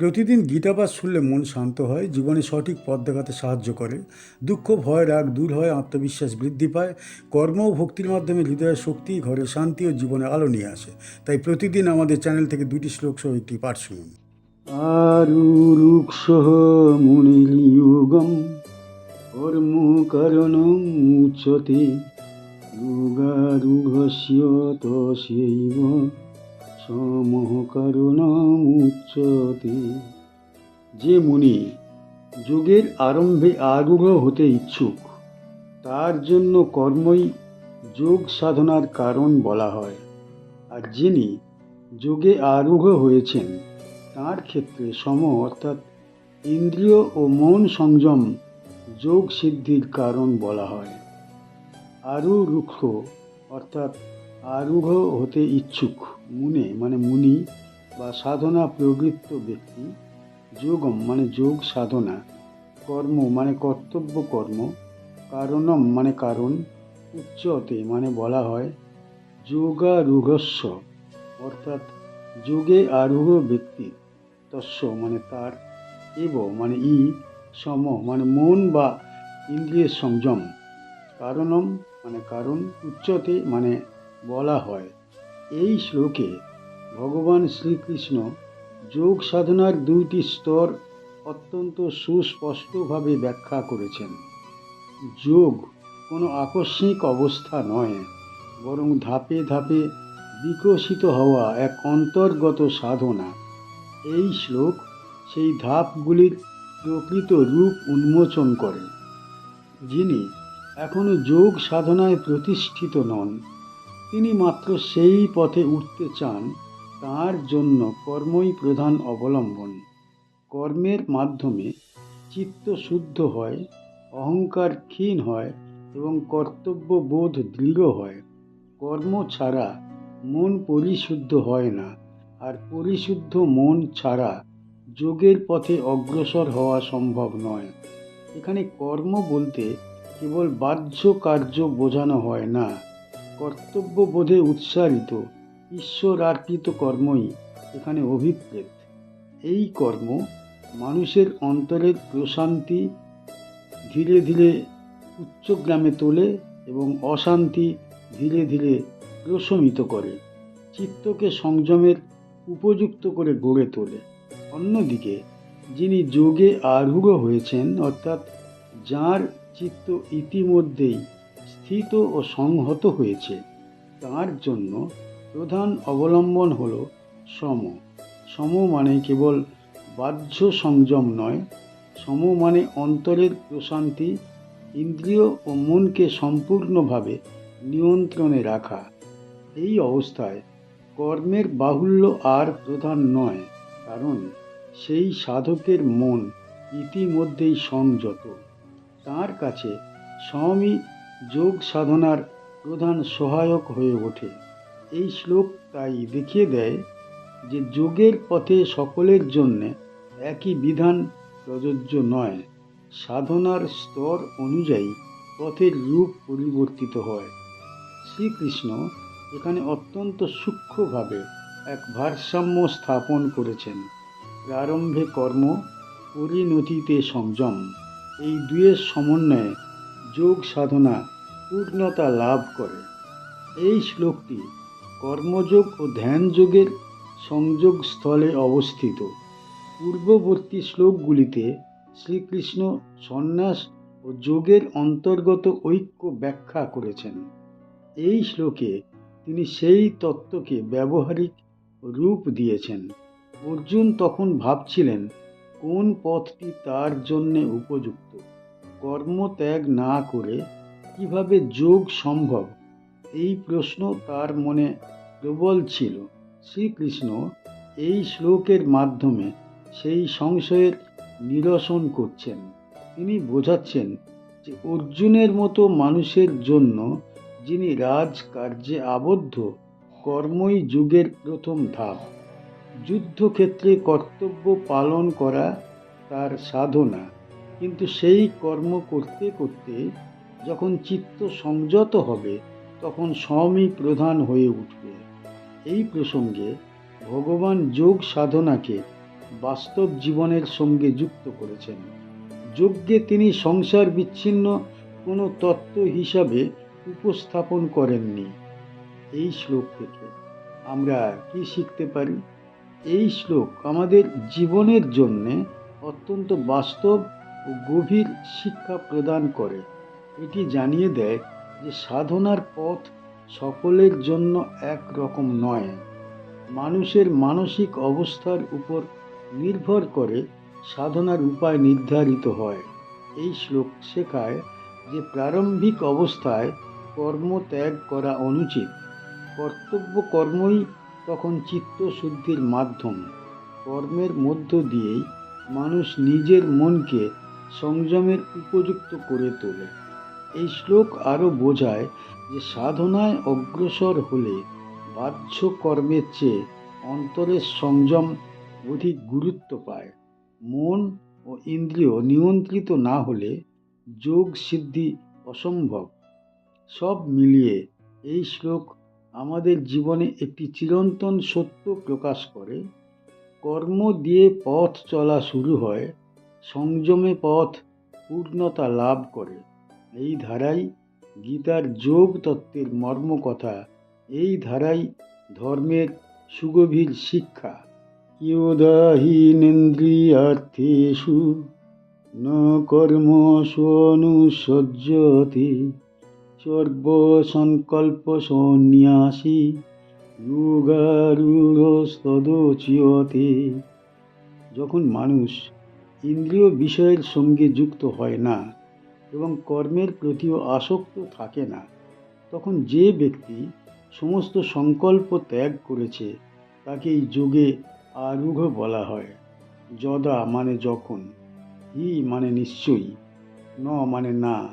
প্রতিদিন গীতাপাঠ শুনলে মন শান্ত হয়, জীবনে সঠিক পথ দেখাতে সাহায্য করে। দুঃখ, ভয়, রাগ দূর হয়, আত্মবিশ্বাস বৃদ্ধি পায়। কর্ম ও ভক্তির মাধ্যমে হৃদয়ের শক্তি, ঘরে শান্তি ও জীবনে আলো নিয়ে আসে। তাই প্রতিদিন আমাদের চ্যানেল থেকে 2টি শ্লোক সহ একটি পাঠ শুনুন। আরুরুক্ষঃ মুনির্যোগম কর্ম কারণম উচ্যতে যোগারূঢ়স্য তস্যৈব সমঃ কারণম উচ্যতে। যে মুনি যোগের আরম্ভে আরূঢ় হতে ইচ্ছুক, তার জন্য কর্মই যোগ সাধনার কারণ বলা হয়। আর যিনি যোগে আরূঢ় হয়েছেন, তার ক্ষেত্রে সম অর্থাৎ ইন্দ্রিয় ও মন সংযম যোগ সিদ্ধির কারণ বলা হয়। আরুরুক্ষ অর্থাৎ আরূঢ় হতে ইচ্ছুক, মুনে মানে মুনি বা সাধনা প্রবৃত্ত ব্যক্তি, যোগম মানে যোগ সাধনা, কর্ম মানে কর্তব্য কর্ম, কারণম মানে কারণ, উচ্যতে মানে বলা হয়, যোগারূঢ়স্য অর্থাৎ যোগে আরূঢ় ব্যক্তি, তস্য মানে তার, এব মানে সম মানে মন বা ইন্দ্রিয়ের সংযম, কারণম মানে কারণ, উচ্যতে মানে বলা হয়। এই শ্লোকে ভগবান শ্রীকৃষ্ণ যোগ সাধনার 2টি স্তর অত্যন্ত সুস্পষ্টভাবে ব্যাখ্যা করেছেন। যোগ কোনো আকস্মিক অবস্থা নয়, বরং ধাপে ধাপে বিকশিত হওয়া এক অন্তর্গত সাধনা। এই শ্লোক সেই ধাপগুলির প্রকৃত রূপ উন্মোচন করে। যিনি এখনো যোগ সাধনায় প্রতিষ্ঠিত নন, তিনি মাত্র সেই পথে উঠতে চান, তার জন্য কর্মই প্রধান অবলম্বন। কর্মের মাধ্যমে চিত্ত শুদ্ধ হয়, অহংকার ক্ষীণ হয় এবং কর্তব্য বোধ দৃঢ় হয়। কর্ম ছাড়া মন পরিশুদ্ধ হয় না, আর পরিশুদ্ধ মন ছাড়া যোগের পথে অগ্রসর হওয়া সম্ভব নয়। এখানে কর্ম বলতে কেবল বাহ্য কার্য বোঝানো হয় না, কর্তব্যবোধে উৎসারিত ঈশ্বরার্পিত কর্মই এখানে অভিপ্রেত। এই কর্ম মানুষের অন্তরের প্রশান্তি ধীরে ধীরে উচ্চগ্রামে তোলে এবং অশান্তি ধীরে ধীরে প্রশমিত করে, চিত্তকে সংযমের উপযুক্ত করে গড়ে তোলে। অন্যদিকে যিনি যোগে আরূঢ় হয়েছেন, অর্থাৎ যার চিত্ত ইতিমধ্যেই স্থিত ও সংহত হয়েছে, তার জন্য প্রধান অবলম্বন হল সম। সম মানে কেবল বাহ্য সংযম নয়, সম মানে অন্তরের প্রশান্তি, ইন্দ্রিয় ও মনকে সম্পূর্ণভাবে নিয়ন্ত্রণে রাখা। এই অবস্থায় কর্মের বাহুল্য আর প্রধান নয়, কারণ সেই সাধকের মন ইতিমধ্যেই সংযত। তার কাছে সমই যোগ সাধনার প্রধান সহায়ক হয়ে ওঠে। এই শ্লোক তাই দেখিয়ে দেয় যে যোগের পথে সকলের জন্যে একই বিধান প্রযোজ্য নয়। সাধনার স্তর অনুযায়ী পথের রূপ পরিবর্তিত হয়। শ্রীকৃষ্ণ এখানে অত্যন্ত সূক্ষ্মভাবে এক ভারসাম্য স্থাপন করেছেন। প্রারম্ভে কর্ম, পরিণতিতে সংযম, এই দুয়ের সমন্বয়ে যোগ সাধনা পূর্ণতা লাভ করে। এই শ্লোকটি কর্মযোগ ও ধ্যানযোগের সংযোগস্থলে অবস্থিত। পূর্ববর্তী শ্লোকগুলিতে শ্রীকৃষ্ণ সন্ন্যাস ও যোগের অন্তর্গত ঐক্য ব্যাখ্যা করেছেন। এই শ্লোকে তিনি সেই তত্ত্বকে ব্যবহারিক রূপ দিয়েছেন। অর্জুন তখন ভাবছিলেন কোন পথটি তার জন্যে উপযুক্ত। কর্মত্যাগ না করে কিভাবে যোগ সম্ভব, এই প্রশ্ন তার মনে প্রবল ছিল। শ্রীকৃষ্ণ এই শ্লোকের মাধ্যমে সেই সংশয়ের নিরসন করছেন। তিনি বোঝাচ্ছেন যে অর্জুনের মতো মানুষের জন্য, যিনি রাজকার্যে আবদ্ধ, কর্মই যুগের প্রথম ধাপ। যুদ্ধক্ষেত্রে কর্তব্য পালন করা তার সাধনা, কিন্তু সেই কর্ম করতে করতে যখন চিত্ত সংযত হবে, তখন সমই প্রধান হয়ে উঠবে। এই প্রসঙ্গে ভগবান যোগ সাধনাকে বাস্তব জীবনের সঙ্গে যুক্ত করেছেন। যজ্ঞে তিনি সংসার বিচ্ছিন্ন কোনো তত্ত্ব হিসাবে উপস্থাপন করেননি। এই শ্লোক থেকে আমরা কি শিখতে পারি? এই শ্লোক আমাদের জীবনের জন্যে অত্যন্ত বাস্তব ও গভীর শিক্ষা প্রদান করে। এটি জানিয়ে দেয় যে সাধনার পথ সকলের জন্য একরকম নয়। মানুষের মানসিক অবস্থার উপর নির্ভর করে সাধনার উপায় নির্ধারিত হয়। এই শ্লোক শেখায় যে প্রারম্ভিক অবস্থায় কর্ম ত্যাগ করা অনুচিত। কর্তব্য কর্মই তখন চিত্তশুদ্ধির মাধ্যম। কর্মের মধ্য দিয়েই মানুষ নিজের মনকে সংযমের উপযুক্ত করে তোলে। এই শ্লোক আরও বোঝায় যে সাধনায় অগ্রসর হলে বাহ্য কর্মের চেয়ে অন্তরের সংযম অধিক গুরুত্ব পায়। মন ও ইন্দ্রিয় নিয়ন্ত্রিত না হলে যোগ সিদ্ধি অসম্ভব। সব মিলিয়ে এই শ্লোক আমাদের জীবনে একটি চিরন্তন সত্য প্রকাশ করে। কর্ম দিয়ে পথ চলা শুরু হয়, সংযমে পথ পূর্ণতা লাভ করে। এই ধারাই গীতার যোগ তত্ত্বের মর্মকথা। এই ধারাই ধর্মের সুগভীর শিক্ষা। ইয়োদাহীনেন্দ্রিয়ার্থেষু ন কর্মসু অনুসজ্জতি সর্বসংকল্প সন্ন্যাসী যোগারূঢ়স্তদোচ্যতে। যখন মানুষ ইন্দ্রিয় বিষয়ের সঙ্গে যুক্ত হয় না এবং কর্মের প্রতিও আসক্ত থাকে না, তখন যে ব্যক্তি সমস্ত সংকল্প ত্যাগ করেছে তাকে এই যোগে আরূঢ় বলা হয়। যদা মানে যখন, হি মানে নিশ্চয়ই, ন মানে না,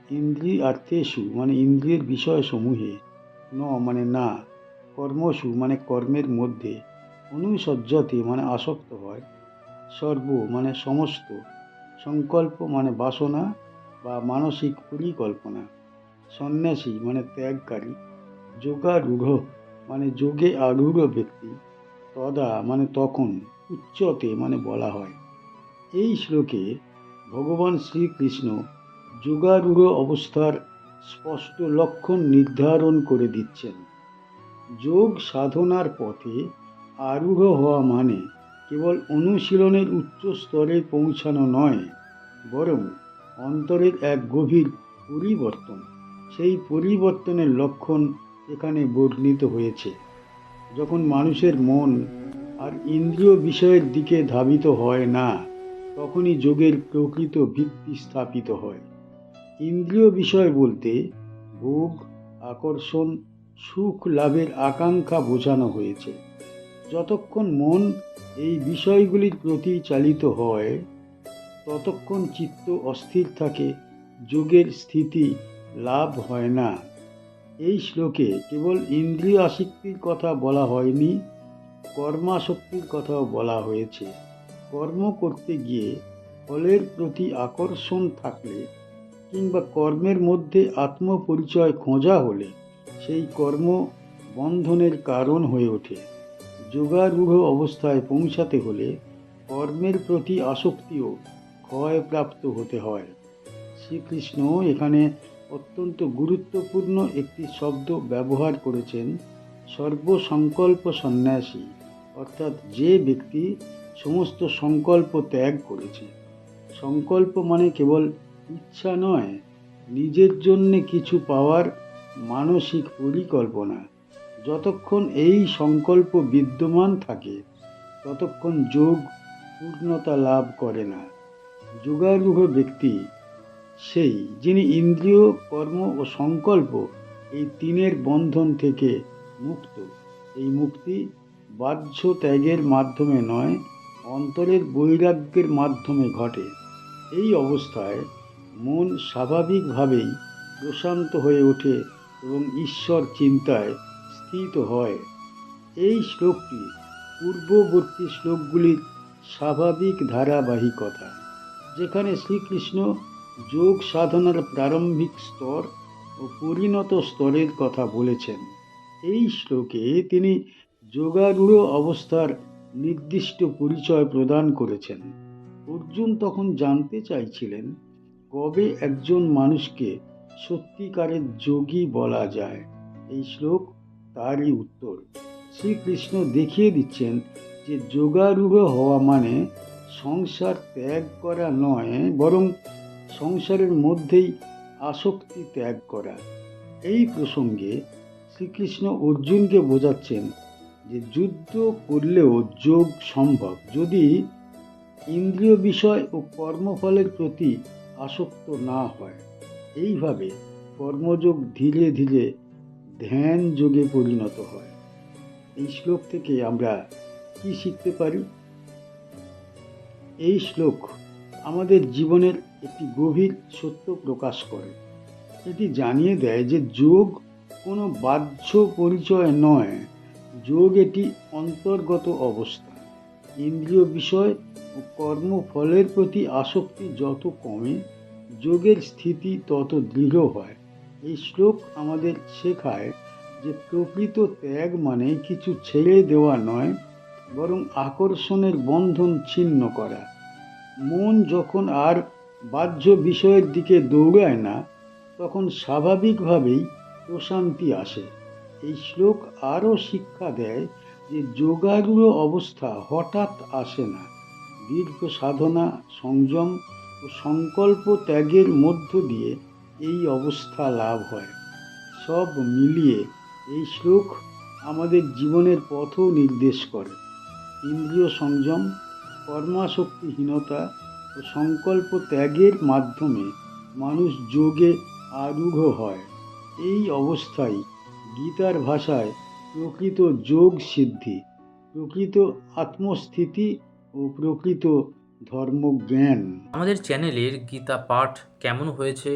ইন্দ্রিয়ার্থেষু মানে ইন্দ্রিয়ের বিষয়সমূহে, ন মানে না, কর্মসু মানে কর্মের মধ্যে, অনুসজ্জতে মানে আসক্ত হয়, সর্ব মানে সমস্ত, সংকল্প মানে বাসনা বা মানসিক পরিকল্পনা, সন্ন্যাসী মানে ত্যাগকারী, যোগারূঢ় মানে যোগে আরূঢ় ব্যক্তি, তদা মানে তখন, উচ্যতে মানে বলা হয়। এই শ্লোকে ভগবান শ্রীকৃষ্ণ যোগারূঢ় অবস্থার স্পষ্ট লক্ষণ নির্ধারণ করে দিচ্ছেন। যোগ সাধনার পথে আরূঢ় হওয়া মানে কেবল অনুশীলনের উচ্চ স্তরে পৌঁছানো নয়, বরং অন্তরের এক গভীর পরিবর্তন। সেই পরিবর্তনের লক্ষণ এখানে বর্ণিত হয়েছে। যখন মানুষের মন আর ইন্দ্রিয় বিষয়ের দিকে ধাবিত হয় না, তখনই যোগের প্রকৃত ভিত্তি স্থাপিত হয়। ইন্দ্রিয় বিষয় বলতে ভোগ, আকর্ষণ, সুখ লাভের আকাঙ্ক্ষা বোঝানো হয়েছে। যতক্ষণ মন এই বিষয়গুলির প্রতি চালিত হয়, ততক্ষণ চিত্ত অস্থির থাকে, যোগের স্থিতি লাভ হয় না। এই শ্লোকে কেবল ইন্দ্রিয় আসক্তির কথা বলা হয়নি, কর্মাসক্তির কথাও বলা হয়েছে। কর্ম করতে গিয়ে ফলের প্রতি আকর্ষণ থাকলে কিংবা কর্মের মধ্যে আত্মপরিচয় খোঁজা হলে সেই কর্ম বন্ধনের কারণ হয়ে ওঠে। যোগারূঢ় অবস্থায় পৌঁছাতে হলে কর্মের প্রতি আসক্তিও ক্ষয়প্রাপ্ত হতে হয়। শ্রীকৃষ্ণ এখানে অত্যন্ত গুরুত্বপূর্ণ একটি শব্দ ব্যবহার করেছেন, সর্বসংকল্প সন্ন্যাসী, অর্থাৎ যে ব্যক্তি সমস্ত সংকল্প ত্যাগ করেছে। সংকল্প মানে কেবল ইচ্ছা নয়, নিজের জন্যে কিছু পাওয়ার মানসিক পরিকল্পনা। যতক্ষণ এই সংকল্প বিদ্যমান থাকে, ততক্ষণ যোগ পূর্ণতা লাভ করে না। যোগারূঢ় ব্যক্তি সেই যিনি ইন্দ্রিয়, কর্ম ও সংকল্প এই তিনের বন্ধন থেকে মুক্ত। এই মুক্তি বাহ্য ত্যাগের মাধ্যমে নয়, অন্তরের বৈরাগ্যের মাধ্যমে ঘটে। এই অবস্থায় মন স্বাভাবিকভাবেই প্রশান্ত হয়ে ওঠে এবং ঈশ্বর চিন্তায় স্থিত হয়। এই শ্লোকটি পূর্ববর্তী শ্লোকগুলির স্বাভাবিক ধারাবাহিকতা, যেখানে শ্রীকৃষ্ণ যোগ সাধনার প্রারম্ভিক স্তর ও পরিণত স্তরের কথা বলেছেন। এই শ্লোকে তিনি যোগারূঢ় অবস্থার নির্দিষ্ট পরিচয় প্রদান করেছেন। অর্জুন তখন জানতে চাইছিলেন কবে একজন মানুষকে সত্যিকারের যোগী বলা যায়। এই শ্লোক তারই উত্তর। শ্রীকৃষ্ণ দেখিয়ে দিচ্ছেন যে যোগারূঢ় হওয়া মানে সংসার ত্যাগ করা নয়, বরং সংসারের মধ্যেই আসক্তি ত্যাগ করা। এই প্রসঙ্গে শ্রীকৃষ্ণ অর্জুনকে বোঝাচ্ছেন যে যুদ্ধ করলেও যোগ সম্ভব, যদি ইন্দ্রিয় বিষয় ও কর্মফলের প্রতি আসক্ত না হয়। এইভাবে কর্মযোগ ধীরে ধীরে ধ্যান যোগে পরিণত হয়। এই শ্লোক থেকে আমরা কি শিখতে পারি? এই শ্লোক আমাদের জীবনের একটি গভীর সত্য প্রকাশ করে। এটি জানিয়ে দেয় যে যোগ কোনো বাহ্য পরিচয় নয়, যোগ এটি অন্তর্গত অবস্থা। ইন্দ্রিয় বিষয় ও কর্মফলের প্রতি আসক্তি যত কমে, যোগের স্থিতি তত দৃঢ় হয়। এই শ্লোক আমাদের শেখায় যে প্রকৃত ত্যাগ মানে কিছু ছেড়ে দেওয়া নয়, বরং আকর্ষণের বন্ধন ছিন্ন করা। মন যখন আর বাহ্য বিষয়ের দিকে দৌড়ায় না, তখন স্বাভাবিকভাবেই প্রশান্তি আসে। এই শ্লোক আরও শিক্ষা দেয় যে যোগারূঢ় অবস্থা হঠাৎ আসে না। দীর্ঘ সাধনা, সংযম ও সংকল্প ত্যাগের মধ্য দিয়ে এই অবস্থা লাভ হয়। সব মিলিয়ে এই শ্লোক আমাদের জীবনের পথও নির্দেশ করে। ইন্দ্রিয় সংযম, কর্মাসক্তিহীনতা ও সংকল্প ত্যাগের মাধ্যমে মানুষ যোগে আরূঢ় হয়। এই অবস্থায় গীতার ভাষায় প্রকৃত যোগ সিদ্ধি, প্রকৃত আত্মস্থিতি ও প্রকৃত ধর্মজ্ঞান। আমাদের চ্যানেলের গীতা পাঠ কেমন হয়েছে,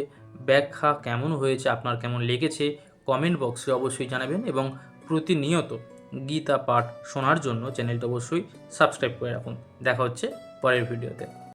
ব্যাখ্যা কেমন হয়েছে, আপনার কেমন লেগেছে কমেন্ট বক্সে অবশ্যই জানাবেন, এবং প্রতিনিয়ত গীতা পাঠ শোনার জন্য চ্যানেলটা অবশ্যই সাবস্ক্রাইব করে রাখুন। দেখা হচ্ছে পরের ভিডিওতে।